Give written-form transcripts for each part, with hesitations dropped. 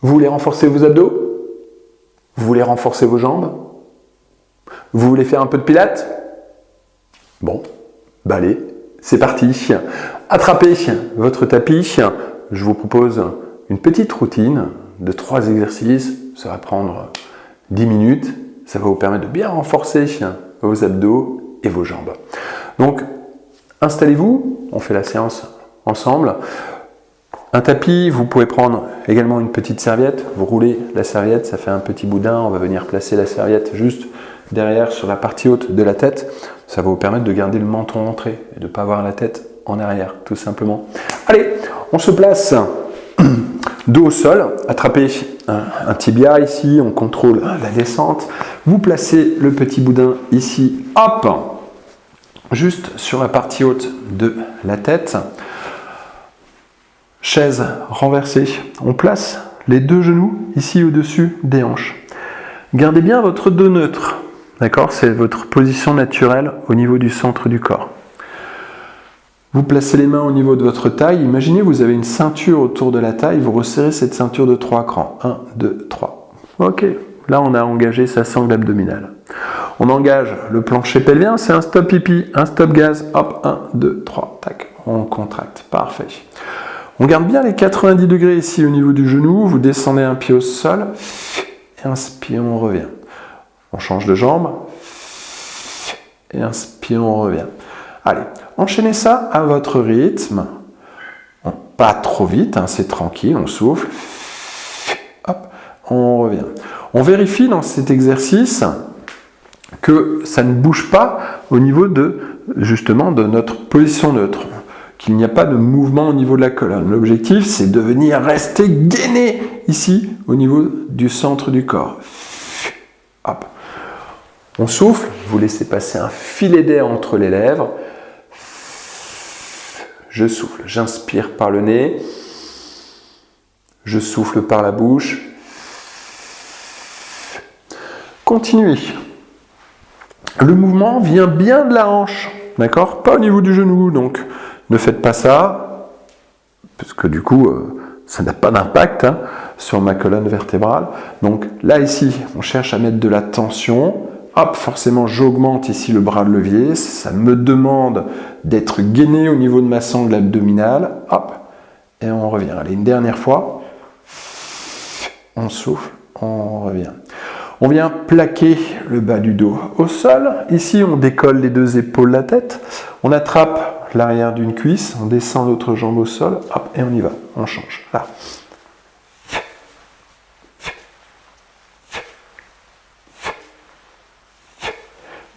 Vous voulez renforcer vos abdos? Vous voulez renforcer vos jambes? Vous voulez faire un peu de pilates? Bon, bah allez, c'est parti. Attrapez votre tapis. Je vous propose une petite routine de 3 exercices. Ça va prendre 10 minutes. Ça va vous permettre de bien renforcer vos abdos et vos jambes. Donc, installez-vous. On fait la séance ensemble. Un tapis, vous pouvez prendre également une petite serviette. Vous roulez la serviette, ça fait un petit boudin. On va venir placer la serviette juste derrière sur la partie haute de la tête. Ça va vous permettre de garder le menton entré et de ne pas avoir la tête en arrière, tout simplement. Allez, on se place dos au sol. Attrapez un tibia ici, on contrôle la descente. Vous placez le petit boudin ici, hop, juste sur la partie haute de la tête. Chaise renversée, on place les 2 genoux ici au-dessus des hanches. Gardez bien votre dos neutre, d'accord? C'est votre position naturelle au niveau du centre du corps. Vous placez les mains au niveau de votre taille. Imaginez, vous avez une ceinture autour de la taille, vous resserrez cette ceinture de 3 crans. 1, 2, 3. Ok, là on a engagé sa sangle abdominale. On engage le plancher pelvien, c'est un stop pipi, un stop gaz. Hop, 1, 2, 3, tac, on contracte, parfait. On garde bien les 90 degrés ici au niveau du genou, vous descendez un pied au sol, inspire, on revient. On change de jambe, et inspire, on revient. Allez, enchaînez ça à votre rythme, pas trop vite, c'est tranquille, on souffle, hop, on revient. On vérifie dans cet exercice que ça ne bouge pas au niveau justement de notre position neutre. Qu'il n'y a pas de mouvement au niveau de la colonne. L'objectif, c'est de venir rester gainé ici, au niveau du centre du corps. Hop. On souffle, vous laissez passer un filet d'air entre les lèvres. Je souffle, j'inspire par le nez. Je souffle par la bouche. Continuez. Le mouvement vient bien de la hanche, d'accord? Pas au niveau du genou, donc ne faites pas ça, parce que du coup, ça n'a pas d'impact sur ma colonne vertébrale. Donc là, ici, on cherche à mettre de la tension. Hop, forcément, j'augmente ici le bras de levier. Ça me demande d'être gainé au niveau de ma sangle abdominale. Hop, et on revient. Allez, une dernière fois. On souffle, on revient. On vient plaquer le bas du dos au sol. Ici, on décolle les 2 épaules, la tête. On attrape l'arrière d'une cuisse, on descend l'autre jambe au sol, hop, et on y va, on change. Là.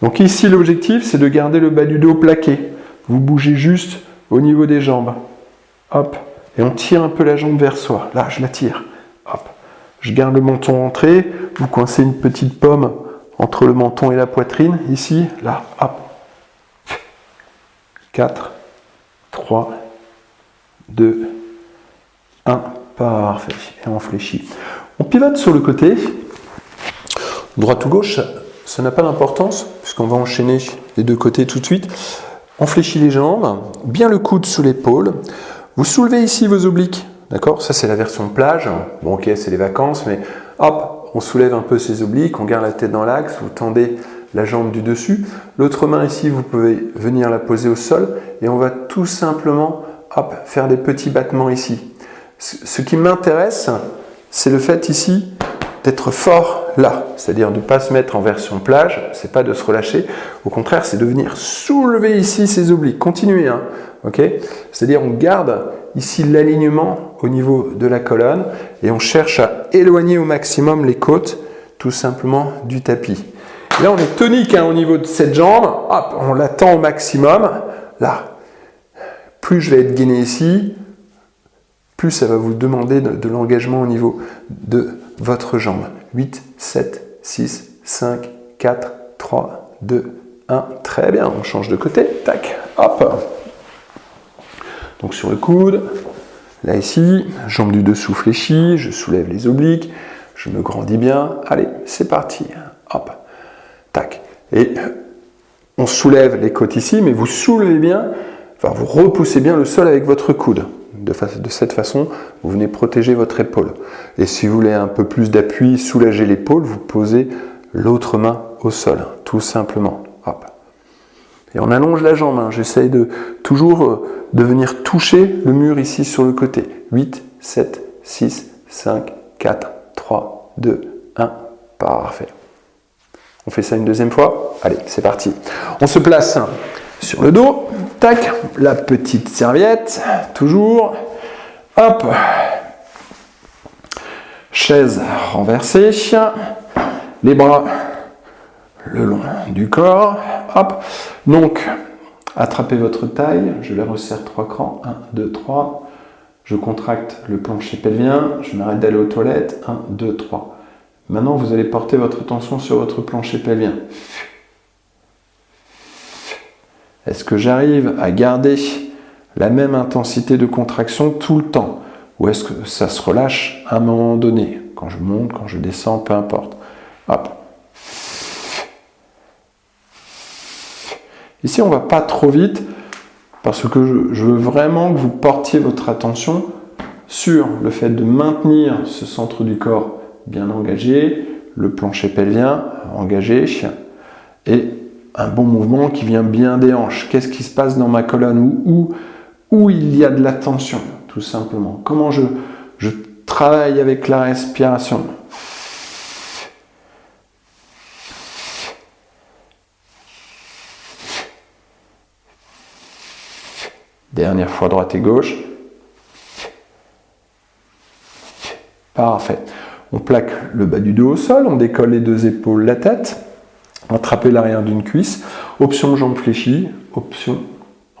Donc ici, l'objectif, c'est de garder le bas du dos plaqué. Vous bougez juste au niveau des jambes. Hop, et on tire un peu la jambe vers soi. Là, je la tire. Hop, je garde le menton entré. Vous coincez une petite pomme entre le menton et la poitrine. Ici, là, hop. 4, 3, 2, 1, parfait. Et on fléchit. On pivote sur le côté. Droite ou gauche, ça n'a pas d'importance, puisqu'on va enchaîner les 2 côtés tout de suite. On fléchit les jambes, bien le coude sous l'épaule. Vous soulevez ici vos obliques, d'accord? Ça, c'est la version plage. Bon, ok, c'est les vacances, mais hop, on soulève un peu ses obliques, on garde la tête dans l'axe, vous tendez la jambe du dessus. L'autre main ici, vous pouvez venir la poser au sol et on va tout simplement hop, faire des petits battements ici. Ce qui m'intéresse, c'est le fait ici d'être fort là, c'est-à-dire de ne pas se mettre en version plage, c'est pas de se relâcher, au contraire, c'est de venir soulever ici ses obliques. Continuez, okay? C'est-à-dire on garde ici l'alignement au niveau de la colonne et on cherche à éloigner au maximum les côtes tout simplement du tapis. Là, on est tonique au niveau de cette jambe. Hop, on la tend au maximum. Là, plus je vais être gainé ici, plus ça va vous demander de l'engagement au niveau de votre jambe. 8, 7, 6, 5, 4, 3, 2, 1. Très bien, on change de côté. Tac, hop. Donc sur le coude, là ici, jambe du dessous fléchie, je soulève les obliques, je me grandis bien. Allez, c'est parti. Hop. Tac. Et on soulève les côtes ici, mais vous soulevez bien, enfin vous repoussez bien le sol avec votre coude. De cette façon, vous venez protéger votre épaule. Et si vous voulez un peu plus d'appui, soulager l'épaule, vous posez l'autre main au sol, tout simplement. Hop. Et on allonge la jambe, hein. J'essaye de toujours de venir toucher le mur ici sur le côté. 8, 7, 6, 5, 4, 3, 2, 1. Parfait. On fait ça une deuxième fois. Allez, c'est parti. On se place sur le dos. Tac, la petite serviette, toujours. Hop. Chaise renversée. Les bras le long du corps. Hop. Donc, attrapez votre taille. Je la resserre 3 crans. 1, 2, 3. Je contracte le plancher pelvien. Je m'arrête d'aller aux toilettes. 1, 2, 3. Maintenant, vous allez porter votre attention sur votre plancher pelvien. Est-ce que j'arrive à garder la même intensité de contraction tout le temps? Ou est-ce que ça se relâche à un moment donné? Quand je monte, quand je descends, peu importe. Hop. Ici, on ne va pas trop vite parce que je veux vraiment que vous portiez votre attention sur le fait de maintenir ce centre du corps bien engagé, le plancher pelvien engagé et un bon mouvement qui vient bien des hanches. Qu'est-ce qui se passe dans ma colonne où il y a de la tension, tout simplement. Comment je travaille avec la respiration. Dernière fois droite et gauche. Parfait. On plaque le bas du dos au sol, on décolle les deux épaules, la tête. Attrapez l'arrière d'une cuisse. Option jambes fléchies. Option,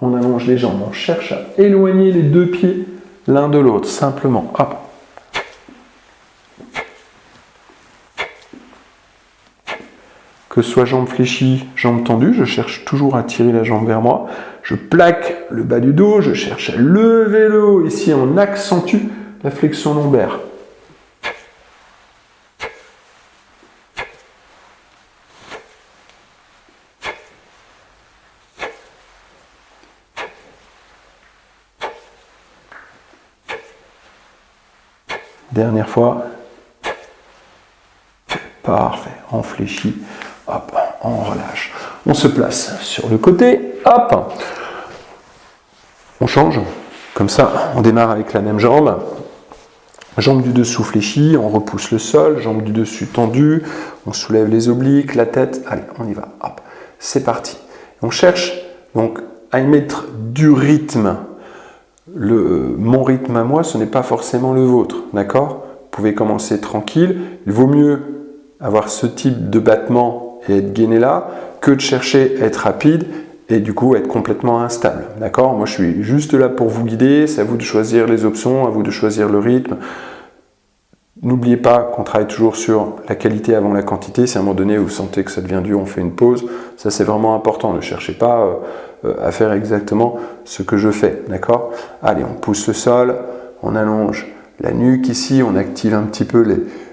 on allonge les jambes. On cherche à éloigner les deux pieds l'un de l'autre, simplement. Hop. Que ce soit jambes fléchies, jambes tendues, je cherche toujours à tirer la jambe vers moi. Je plaque le bas du dos, je cherche à lever le haut. Ici, on accentue la flexion lombaire. Dernière fois. Parfait. On fléchit. Hop. On relâche. On se place sur le côté. Hop. On change. Comme ça, on démarre avec la même jambe. Jambe du dessous fléchie. On repousse le sol. Jambe du dessus tendue. On soulève les obliques, la tête. Allez, on y va. Hop. C'est parti. On cherche donc à y mettre du rythme. Mon rythme à moi, ce n'est pas forcément le vôtre, d'accord? Vous pouvez commencer tranquille. Il vaut mieux avoir ce type de battement et être gainé là que de chercher à être rapide et du coup être complètement instable, d'accord? Moi, je suis juste là pour vous guider. C'est à vous de choisir les options, à vous de choisir le rythme. N'oubliez pas qu'on travaille toujours sur la qualité avant la quantité. Si à un moment donné vous sentez que ça devient dur, on fait une pause. Ça, c'est vraiment important. Ne cherchez pas à faire exactement ce que je fais, d'accord? Allez, on pousse le sol, on allonge la nuque ici, on active un petit peu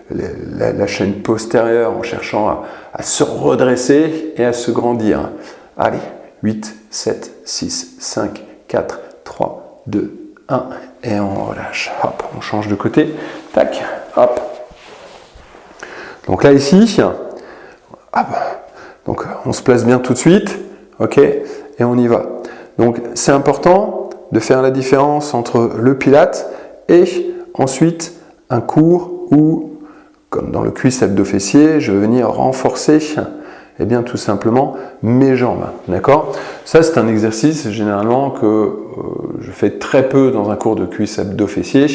la chaîne postérieure en cherchant à se redresser et à se grandir. Allez, 8, 7, 6, 5, 4, 3, 2, 1 et on relâche. Hop, on change de côté. Tac, hop. Donc là ici, hop. Donc on se place bien tout de suite, ok, et on y va. Donc c'est important de faire la différence entre le pilate et ensuite un cours où, comme dans le cuisse abdo-fessier, je vais venir renforcer, eh bien tout simplement mes jambes, d'accord? Ça c'est un exercice généralement que je fais très peu dans un cours de cuisse abdo-fessier,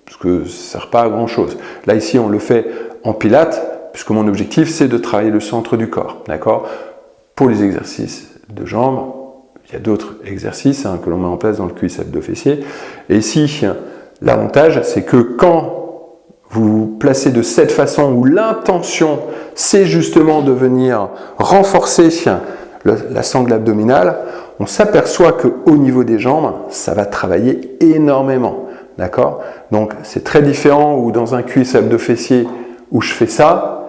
parce que ça ne sert pas à grand chose. Là ici on le fait en pilates, puisque mon objectif c'est de travailler le centre du corps, d'accord? Pour les exercices de jambes, il y a d'autres exercices que l'on met en place dans le cuisse abdo-fessier. Et ici, l'avantage c'est que quand vous vous placez de cette façon où l'intention c'est justement de venir renforcer la sangle abdominale, on s'aperçoit qu'au niveau des jambes, ça va travailler énormément. D'accord? Donc c'est très différent où dans un cuisse abdo-fessier où je fais ça,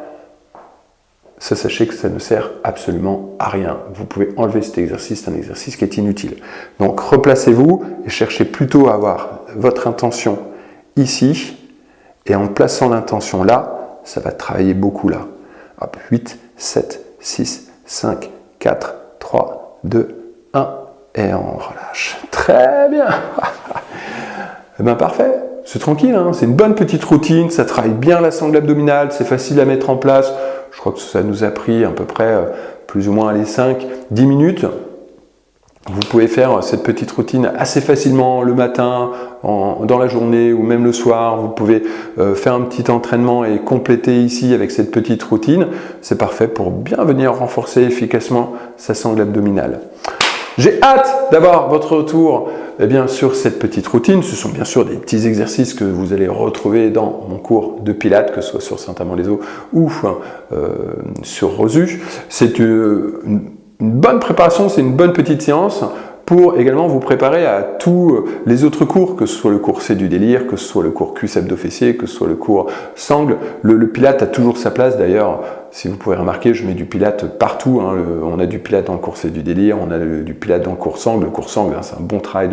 ça, sachez que ça ne sert absolument à rien. Vous pouvez enlever cet exercice, c'est un exercice qui est inutile. Donc replacez-vous et cherchez plutôt à avoir votre intention ici, et en plaçant l'intention là, ça va travailler beaucoup là. Hop, 8, 7, 6, 5, 4, 3, 2, 1, et on relâche. Très bien. Eh bien parfait, c'est tranquille, hein, c'est une bonne petite routine, ça travaille bien la sangle abdominale, c'est facile à mettre en place. Je crois que ça nous a pris à peu près plus ou moins les 5-10 minutes. Vous pouvez faire cette petite routine assez facilement le matin, dans la journée ou même le soir. Vous pouvez faire un petit entraînement et compléter ici avec cette petite routine. C'est parfait pour bien venir renforcer efficacement sa sangle abdominale. J'ai hâte d'avoir votre retour sur cette petite routine. Ce sont bien sûr des petits exercices que vous allez retrouver dans mon cours de Pilates, que ce soit sur Saint-Amand-les-Eaux ou sur Rosu. C'est une bonne préparation, c'est une bonne petite séance pour également vous préparer à tous les autres cours, que ce soit le cours C du délire, que ce soit le cours cuisse abdos fessiers, que ce soit le cours sangle. Le Pilates a toujours sa place. D'ailleurs, si vous pouvez remarquer, je mets du Pilates partout. Hein. On a du Pilates dans le cours C du délire, on a du Pilates dans le cours sangle. Le cours sangle, hein, c'est un bon travail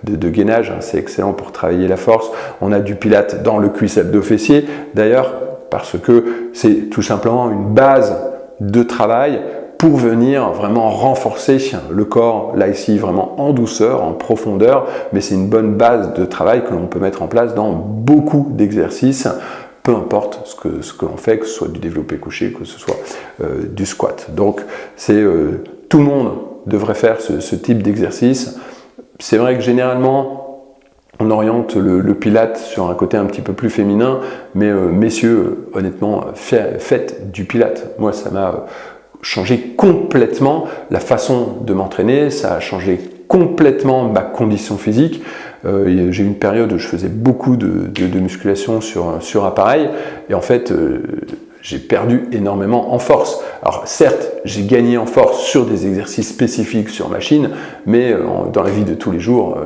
de gainage, hein, c'est excellent pour travailler la force. On a du Pilates dans le cuisse abdos fessiers, d'ailleurs, parce que c'est tout simplement une base de travail pour venir vraiment renforcer le corps, là ici vraiment en douceur, en profondeur, mais c'est une bonne base de travail que l'on peut mettre en place dans beaucoup d'exercices, peu importe ce que l'on fait, que ce soit du développé couché, que ce soit du squat. Donc tout le monde devrait faire ce type d'exercice. C'est vrai que généralement, on oriente le Pilates sur un côté un petit peu plus féminin, mais messieurs, honnêtement, faites du Pilates. Moi, ça m'a changé complètement la façon de m'entraîner, ça a changé complètement ma condition physique. J'ai eu une période où je faisais beaucoup de musculation sur appareil, et en fait j'ai perdu énormément en force. Alors certes, j'ai gagné en force sur des exercices spécifiques sur machine, mais dans la vie de tous les jours,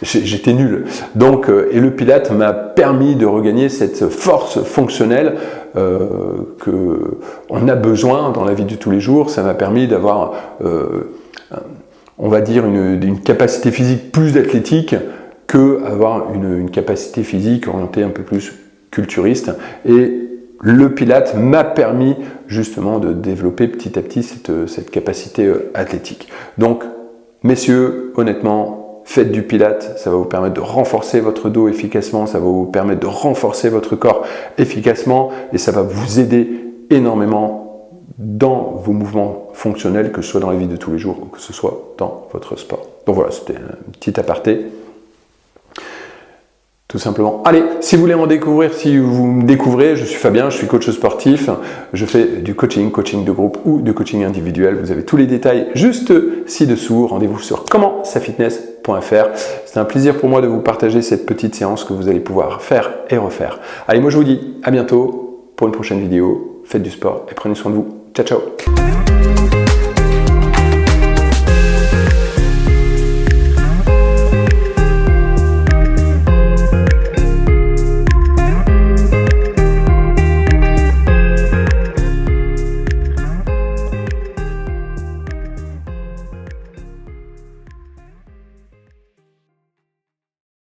j'étais nul. Donc, et le Pilates m'a permis de regagner cette force fonctionnelle qu'on a besoin dans la vie de tous les jours. Ça m'a permis d'avoir, on va dire, une capacité physique plus athlétique qu'avoir une capacité physique orientée un peu plus culturiste. Et le Pilates m'a permis justement de développer petit à petit cette capacité athlétique. Donc, messieurs, honnêtement, faites du Pilates, ça va vous permettre de renforcer votre dos efficacement, ça va vous permettre de renforcer votre corps efficacement, et ça va vous aider énormément dans vos mouvements fonctionnels, que ce soit dans la vie de tous les jours ou que ce soit dans votre sport. Donc voilà, c'était un petit aparté. Tout simplement. Allez, si vous voulez en découvrir, si vous me découvrez, je suis Fabien, je suis coach sportif, je fais du coaching de groupe ou du coaching individuel. Vous avez tous les détails juste ci-dessous. Rendez-vous sur commentsafitness.fr. C'est un plaisir pour moi de vous partager cette petite séance que vous allez pouvoir faire et refaire. Allez, moi je vous dis à bientôt pour une prochaine vidéo. Faites du sport et prenez soin de vous. Ciao, ciao.